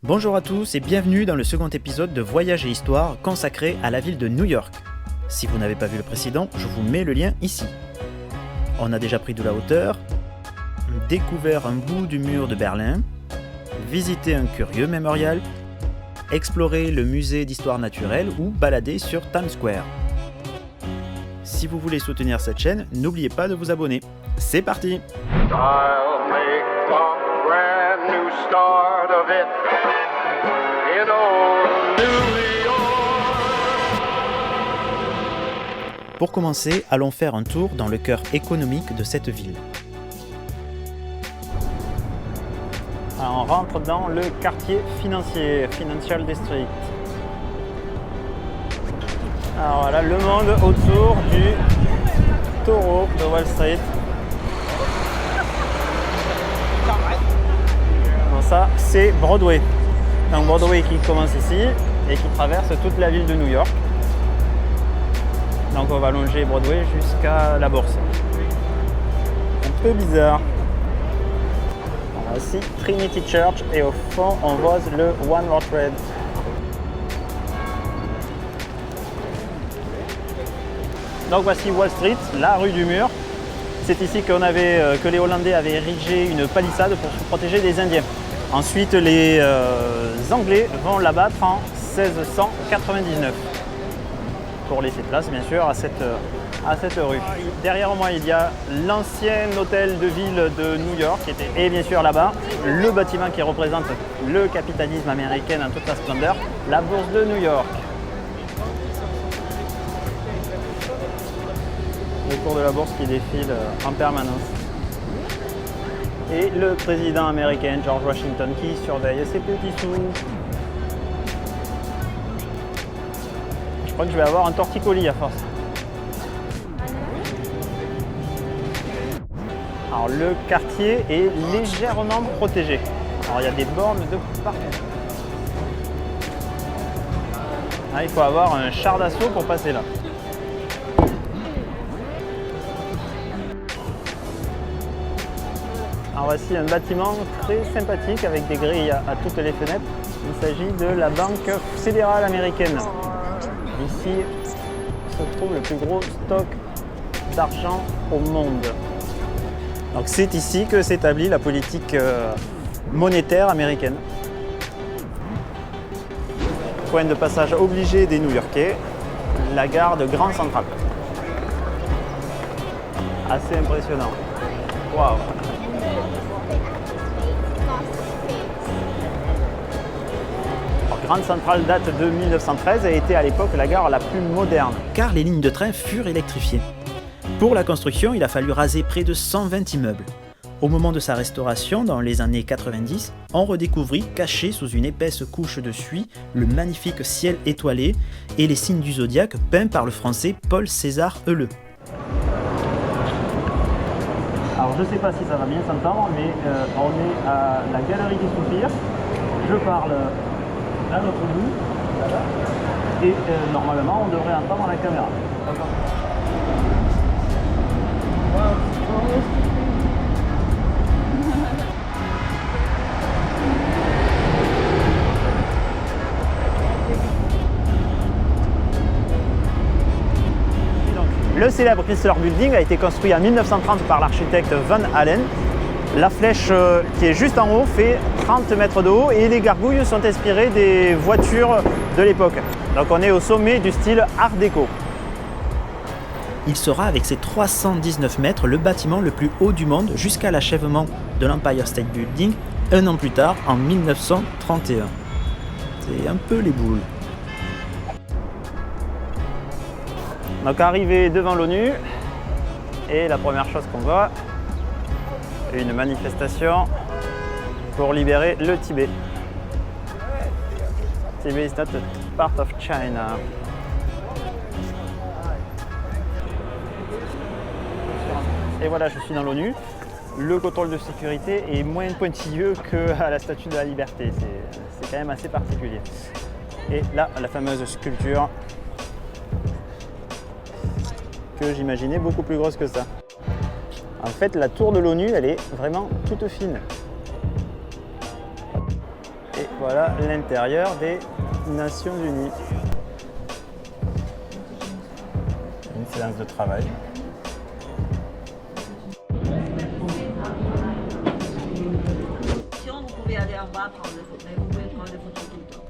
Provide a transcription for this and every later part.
Bonjour à tous et bienvenue dans le second épisode de Voyage et Histoire consacré à la ville de New York. Si vous n'avez pas vu le précédent, je vous mets le lien ici. On a déjà pris de la hauteur, découvert un bout du mur de Berlin, visité un curieux mémorial, exploré le musée d'histoire naturelle ou baladé sur Times Square. Si vous voulez soutenir cette chaîne, n'oubliez pas de vous abonner. C'est parti! I'll make a brand new start of it in old New York. Pour commencer, allons faire un tour dans le cœur économique de cette ville. Alors, on rentre dans le quartier financier, Financial District. Alors voilà, le monde autour du taureau de Wall Street. Donc ça, c'est Broadway. Donc Broadway qui commence ici et qui traverse toute la ville de New York. Donc on va longer Broadway jusqu'à la Bourse. Un peu bizarre. Voici Trinity Church et au fond on voit le One World Trade. Donc voici Wall Street, la rue du mur. C'est ici que les Hollandais avaient érigé une palissade pour se protéger des Indiens. Ensuite les Anglais vont l'abattre en 1699 pour laisser place bien sûr à cette rue. Derrière moi il y a l'ancien hôtel de ville de New York et bien sûr là-bas le bâtiment qui représente le capitalisme américain dans toute sa splendeur, la bourse de New York. Le tour de la bourse qui défile en permanence. Et le président américain George Washington qui surveille ses petits sous. Je crois que je vais avoir un torticolis à force. Alors le quartier est légèrement protégé. Alors il y a des bornes de partout. Ah, il faut avoir un char d'assaut pour passer là. Alors voici un bâtiment très sympathique avec des grilles à toutes les fenêtres. Il s'agit de la Banque fédérale américaine. Ici se trouve le plus gros stock d'argent au monde. Donc c'est ici que s'établit la politique monétaire américaine. Point de passage obligé des New-Yorkais, la gare de Grand Central. Assez impressionnant. Waouh! Grand Central date de 1913 et était à l'époque la gare la plus moderne. Car les lignes de train furent électrifiées. Pour la construction, il a fallu raser près de 120 immeubles. Au moment de sa restauration, dans les années 90, on redécouvrit, caché sous une épaisse couche de suie, le magnifique ciel étoilé et les signes du zodiaque peints par le français Paul César Heuleux. Alors je ne sais pas si ça va bien s'entendre, mais on est à la Galerie des Soupirs. Je parle à notre bout, voilà. Et normalement on devrait entendre la caméra. Le célèbre Chrysler Building a été construit en 1930 par l'architecte Van Allen. La flèche qui est juste en haut fait 30 mètres de haut et les gargouilles sont inspirées des voitures de l'époque. Donc on est au sommet du style Art déco. Il sera avec ses 319 mètres le bâtiment le plus haut du monde jusqu'à l'achèvement de l'Empire State Building un an plus tard en 1931. C'est un peu les boules. Donc arrivé devant l'ONU et la première chose qu'on voit, une manifestation pour libérer le Tibet. Tibet is not a part of China. Et voilà, je suis dans l'ONU. Le contrôle de sécurité est moins pointilleux qu'à la Statue de la Liberté. C'est quand même assez particulier. Et là, la fameuse sculpture que j'imaginais beaucoup plus grosse que ça. En fait, la tour de l'ONU, elle est vraiment toute fine. Et Voilà l'intérieur des Nations Unies. Une séance de travail. Vous pouvez aller en bas prendre des photos, mais vous pouvez prendre des photos tout le temps.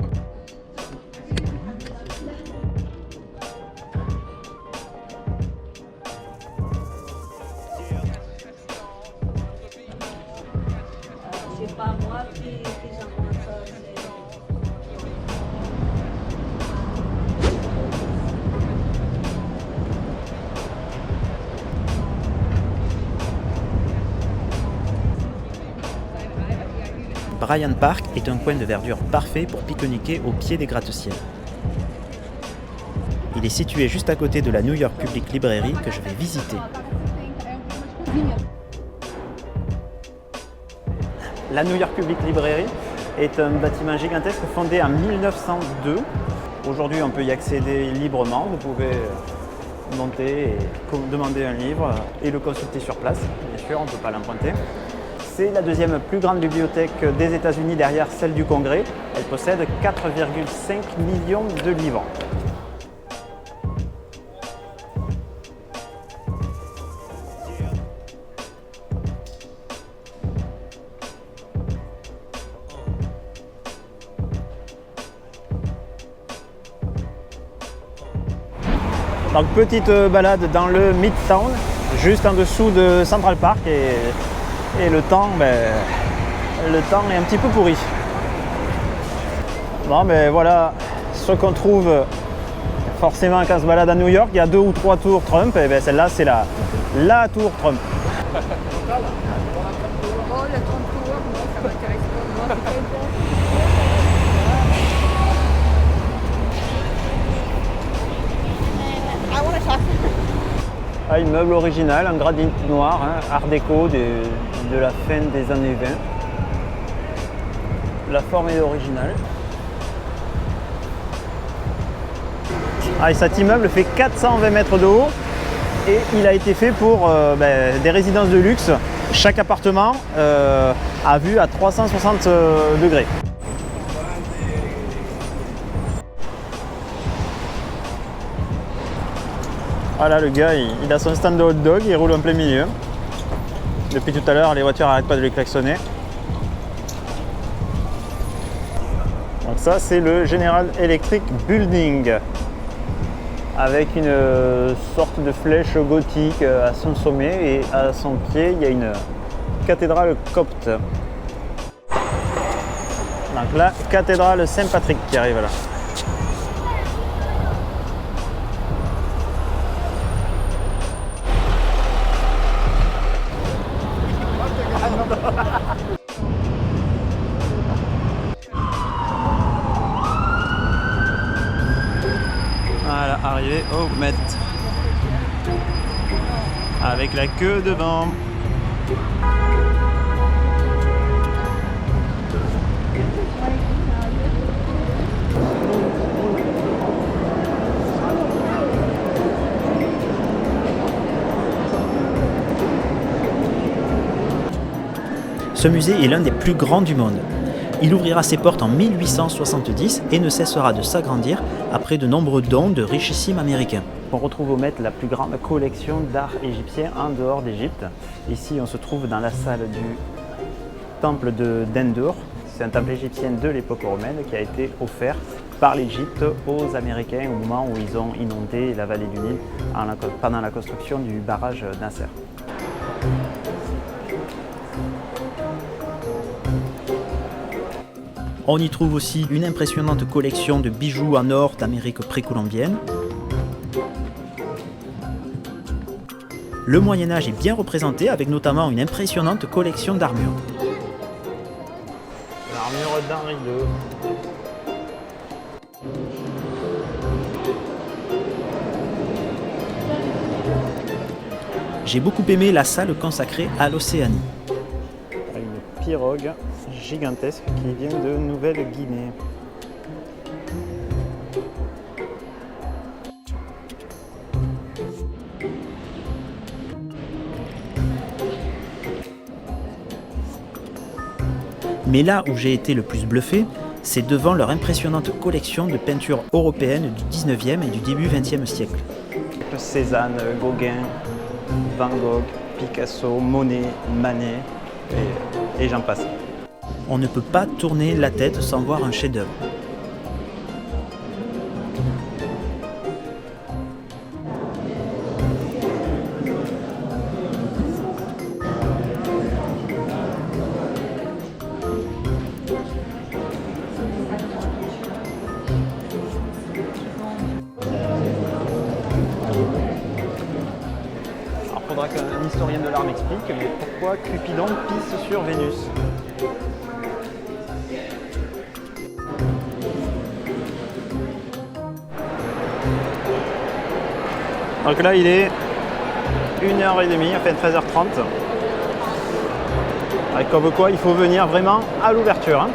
C'est pas moi qui j'envoie ça, c'est... Bryant Park est un coin de verdure parfait pour pique-niquer au pied des gratte-ciels. Il est situé juste à côté de la New York Public Library que je vais visiter. La New York Public Library est un bâtiment gigantesque fondé en 1902. Aujourd'hui, on peut y accéder librement. Vous pouvez monter et demander un livre et le consulter sur place. Bien sûr, on ne peut pas l'emprunter. C'est la deuxième plus grande bibliothèque des États-Unis derrière celle du Congrès. Elle possède 4,5 millions de livres. Donc petite balade dans le Midtown, juste en dessous de Central Park et le temps est un petit peu pourri. Bon ben voilà ce qu'on trouve forcément quand on se balade à New York. Il y a 2 ou 3 tours Trump, et ben celle-là c'est la tour Trump. Oh, le 30 tours, moi ça m'intéresse pas. Ah, immeuble original, en granit noir, art déco de la fin des années 20. La forme est originale. Ah, et cet immeuble fait 420 mètres de haut et il a été fait pour des résidences de luxe. Chaque appartement a vue à 360 degrés. Voilà, le gars, il a son stand de hot dog, il roule en plein milieu. Depuis tout à l'heure, les voitures n'arrêtent pas de lui klaxonner. Donc ça, c'est le General Electric Building, avec une sorte de flèche gothique à son sommet, et à son pied, il y a une cathédrale copte. Donc la cathédrale Saint-Patrick qui arrive là. Voilà, arrivé au Met. Avec la queue devant. Ce musée est l'un des plus grands du monde. Il ouvrira ses portes en 1870 et ne cessera de s'agrandir après de nombreux dons de richissimes américains. On retrouve au Met la plus grande collection d'art égyptien en dehors d'Égypte. Ici, on se trouve dans la salle du temple d'Endur. C'est un temple égyptien de l'époque romaine qui a été offert par l'Égypte aux Américains au moment où ils ont inondé la vallée du Nil pendant la construction du barrage Nasser. On y trouve aussi une impressionnante collection de bijoux en or d'Amérique précolombienne. Le Moyen-Âge est bien représenté avec notamment une impressionnante collection d'armures. L'armure d'Henri II. J'ai beaucoup aimé la salle consacrée à l'Océanie. Une pirogue gigantesque qui vient de Nouvelle-Guinée. Mais là où j'ai été le plus bluffé, c'est devant leur impressionnante collection de peintures européennes du 19e et du début 20e siècle. Cézanne, Gauguin, Van Gogh, Picasso, Monet, Manet et j'en passe. On ne peut pas tourner la tête sans voir un chef-d'œuvre. Alors il faudra qu'un historien de l'art m'explique, mais pourquoi Cupidon pisse sur Vénus? Donc là il est 1h30, enfin 13h30. Et comme quoi il faut venir vraiment à l'ouverture. Hein.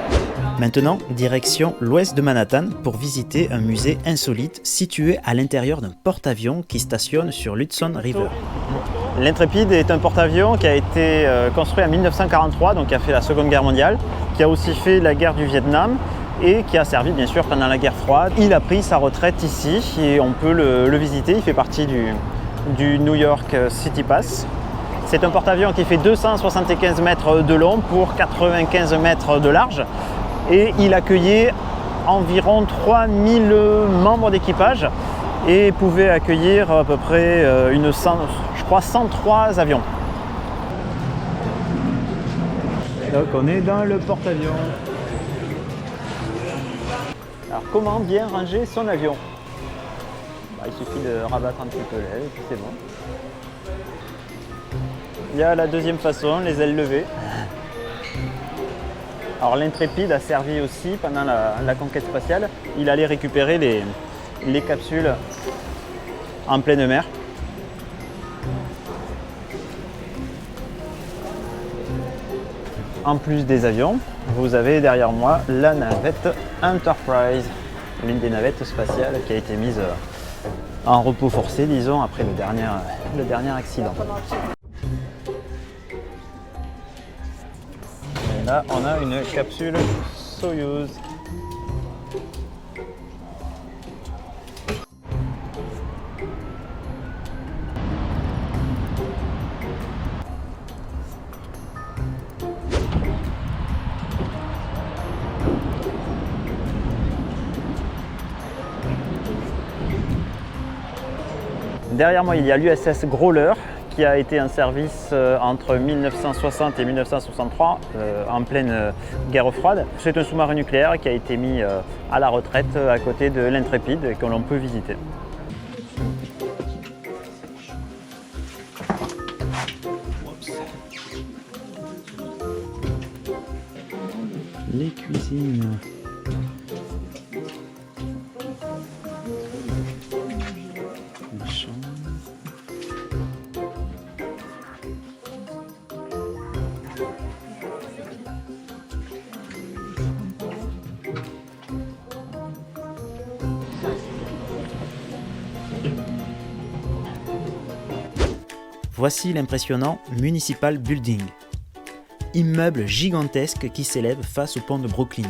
Maintenant, direction l'ouest de Manhattan pour visiter un musée insolite situé à l'intérieur d'un porte-avions qui stationne sur l'Hudson River. L'Intrépide est un porte-avions qui a été construit en 1943, donc qui a fait la Seconde Guerre mondiale, qui a aussi fait la guerre du Vietnam et qui a servi bien sûr pendant la guerre froide. Il a pris sa retraite ici et on peut le visiter, il fait partie du New York City Pass. C'est un porte-avions qui fait 275 mètres de long pour 95 mètres de large et il accueillait environ 3000 membres d'équipage et pouvait accueillir à peu près 103 avions. Donc on est dans le porte-avions. Alors comment bien ranger son avion? Il suffit de rabattre un petit peu l'aile et puis c'est bon. Il y a la deuxième façon, les ailes levées. Alors l'Intrépide a servi aussi pendant la conquête spatiale. Il allait récupérer les capsules en pleine mer. En plus des avions, vous avez derrière moi la navette Enterprise, l'une des navettes spatiales qui a été mise en repos forcé, disons, après le dernier accident. Et là, on a une capsule Soyuz. Derrière moi, il y a l'USS Growler qui a été en service entre 1960 et 1963 en pleine guerre froide. C'est un sous-marin nucléaire qui a été mis à la retraite à côté de l'Intrépide et que l'on peut visiter. Les cuisines. Voici l'impressionnant Municipal Building, immeuble gigantesque qui s'élève face au pont de Brooklyn.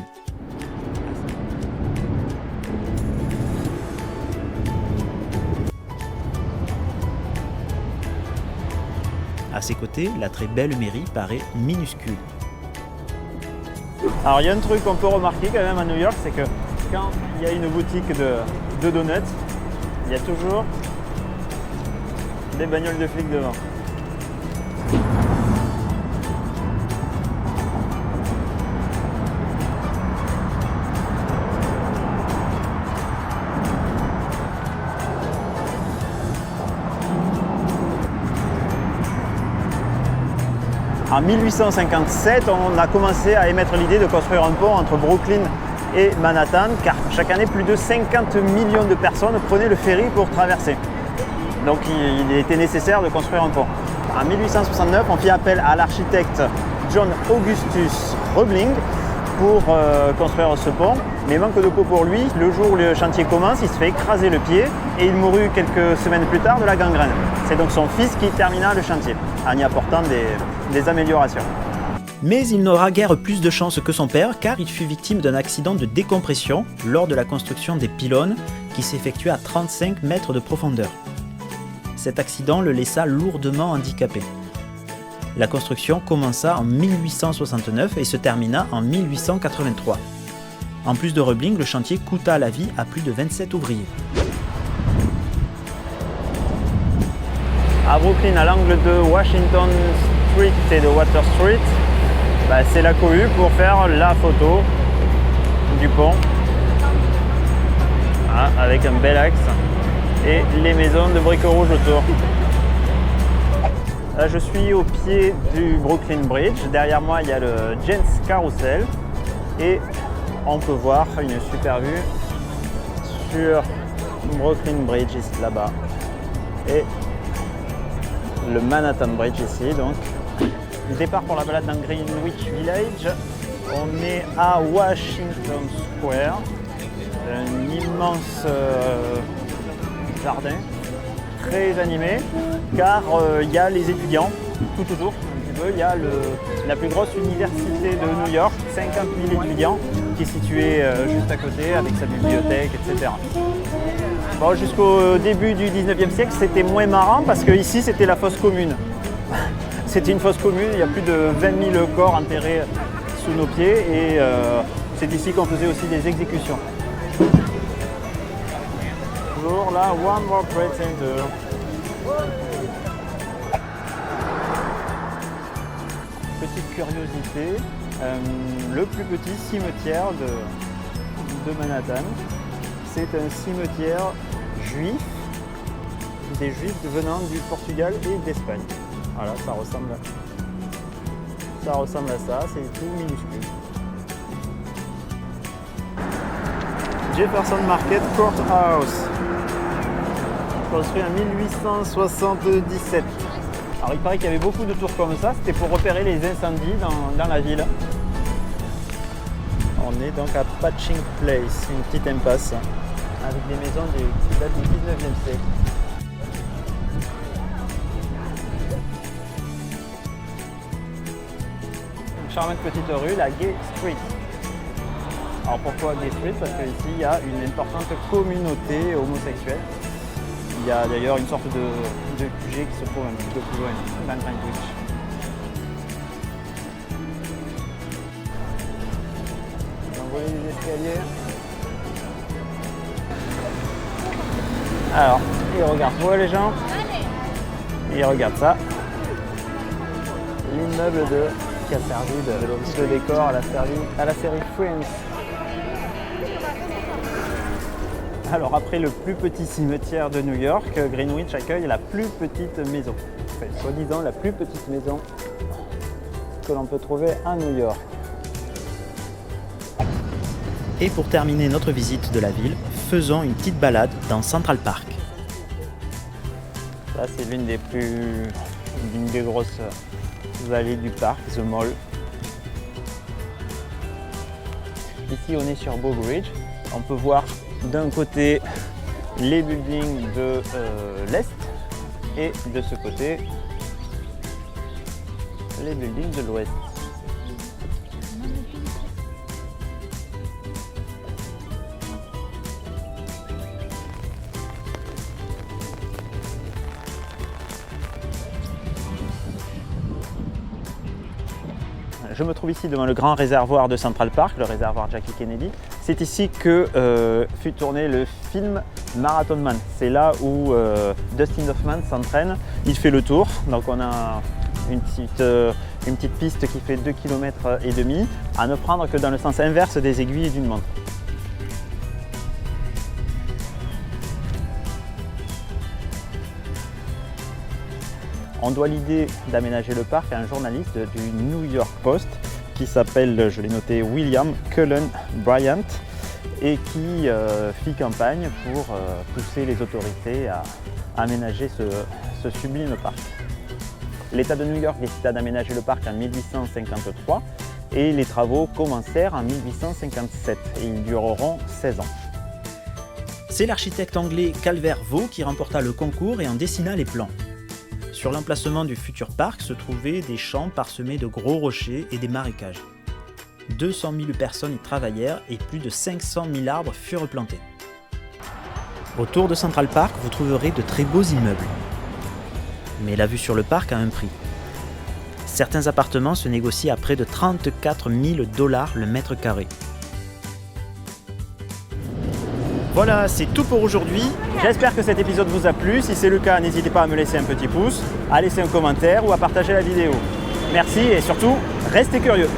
À ses côtés, la très belle mairie paraît minuscule. Alors il y a un truc qu'on peut remarquer quand même à New York, c'est que quand il y a une boutique de donuts, il y a toujours des bagnoles de flics devant. En 1857, on a commencé à émettre l'idée de construire un pont entre Brooklyn et Manhattan, car chaque année, plus de 50 millions de personnes prenaient le ferry pour traverser. Donc il était nécessaire de construire un pont. En 1869, on fit appel à l'architecte John Augustus Roebling pour construire ce pont, mais manque de peau pour lui, le jour où le chantier commence, il se fait écraser le pied et il mourut quelques semaines plus tard de la gangrène. C'est donc son fils qui termina le chantier, en y apportant des améliorations. Mais il n'aura guère plus de chance que son père car il fut victime d'un accident de décompression lors de la construction des pylônes qui s'effectua à 35 mètres de profondeur. Cet accident le laissa lourdement handicapé. La construction commença en 1869 et se termina en 1883. En plus de Roebling, le chantier coûta la vie à plus de 27 ouvriers. À Brooklyn, à l'angle de Washington Street et de Water Street, c'est la cohue pour faire la photo du pont. Voilà, avec un bel axe et les maisons de briques rouges autour. Là, je suis au pied du Brooklyn Bridge. Derrière moi, il y a le Gents Carousel et on peut voir une super vue sur Brooklyn Bridge ici là-bas et le Manhattan Bridge ici. Donc, départ pour la balade dans Greenwich Village. On est à Washington Square, un immense jardin très animé car il y a les étudiants tout autour. Un petit peu. Il y a la plus grosse université de New York, 50 000 étudiants qui est située juste à côté avec sa bibliothèque, etc. Bon, jusqu'au début du 19e siècle, c'était moins marrant parce que ici c'était la fosse commune. C'était une fosse commune, il y a plus de 20 000 corps enterrés sous nos pieds et c'est ici qu'on faisait aussi des exécutions. Toujours là, One World Trade Center. Petite curiosité, le plus petit cimetière de Manhattan, c'est un cimetière juif, des juifs venant du Portugal et d'Espagne. Voilà, ça ressemble à ça, c'est tout minuscule. Jefferson Market Courthouse, construit en 1877. Alors il paraît qu'il y avait beaucoup de tours comme ça, c'était pour repérer les incendies dans la ville. On est donc à Patching Place, une petite impasse avec des maisons qui datent du 19e siècle. Une charmante petite rue, la Gay Street. Alors pourquoi Gay Street? Parce qu'ici il y a une importante communauté homosexuelle. Il y a d'ailleurs une sorte de QG qui se trouve un petit peu plus loin, dans Greenwich. On voit les escaliers. Alors, ils regardent quoi les gens? Ils regardent ça. L'immeuble qui a servi de décor à la série Friends. Alors après le plus petit cimetière de New York, Greenwich accueille la plus petite maison. Enfin, soi-disant la plus petite maison que l'on peut trouver à New York. Et pour terminer notre visite de la ville, faisons une petite balade dans Central Park. Là c'est l'une des grosses vallées du parc, The Mall. Ici on est sur Bow Bridge. On peut voir d'un côté les buildings de l'Est et de ce côté les buildings de l'Ouest. Je me trouve ici devant le grand réservoir de Central Park, le réservoir Jackie Kennedy. C'est ici que fut tourné le film Marathon Man. C'est là où Dustin Hoffman s'entraîne. Il fait le tour, donc on a une petite piste qui fait 2,5 km à ne prendre que dans le sens inverse des aiguilles d'une montre. On doit l'idée d'aménager le parc à un journaliste du New York Post qui s'appelle, je l'ai noté, William Cullen Bryant et qui fit campagne pour pousser les autorités à aménager ce sublime parc. L'État de New York décida d'aménager le parc en 1853 et les travaux commencèrent en 1857 et ils dureront 16 ans. C'est l'architecte anglais Calvert Vaux qui remporta le concours et en dessina les plans. sur l'emplacement du futur parc se trouvaient des champs parsemés de gros rochers et des marécages. 200 000 personnes y travaillèrent et plus de 500 000 arbres furent plantés. Autour de Central Park, vous trouverez de très beaux immeubles. Mais la vue sur le parc a un prix. Certains appartements se négocient à près de 34 000 $ le mètre carré. Voilà, c'est tout pour aujourd'hui. J'espère que cet épisode vous a plu. Si c'est le cas, n'hésitez pas à me laisser un petit pouce, à laisser un commentaire ou à partager la vidéo. Merci et surtout, restez curieux.